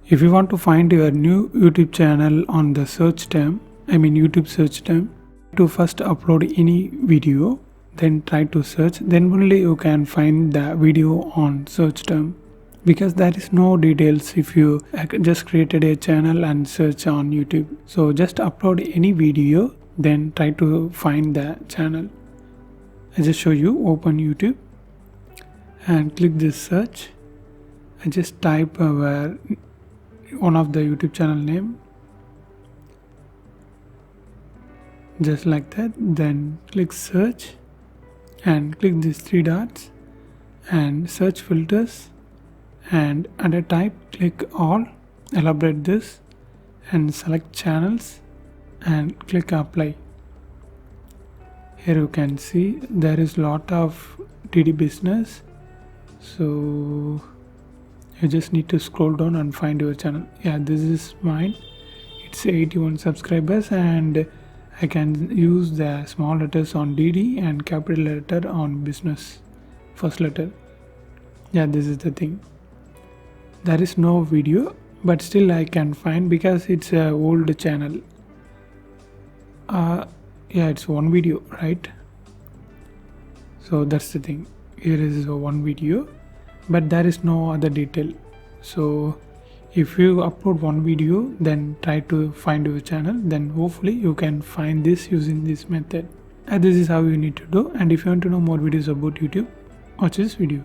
If you want to find your new YouTube channel on the search term, YouTube search term, to first upload any video, then try to search, then only you can find the video on search term, because there is no details if you just created a channel and search on YouTube. So just upload any video, then try to find the channel. I just show you. Open YouTube and click this search. I just type our one of the YouTube channel name, just like that. Then click search and click these three dots and search filters, and under type click all, elaborate this and select channels and click apply. Here you can see there is lot of DD business, so you just need to scroll down and find your channel. Yeah, this is mine. It's 81 subscribers, and I can use the small letters on DD and capital letter on business, first letter. Yeah, this is the thing. There is no video, but still I can find because it's a old channel. Yeah, it's one video, right? So that's the thing. Here is one video, but there is no other detail. So if you upload one video, then try to find your channel, then hopefully you can find this using this method. And this is how you need to do. And if you want to know more videos about YouTube, watch this video.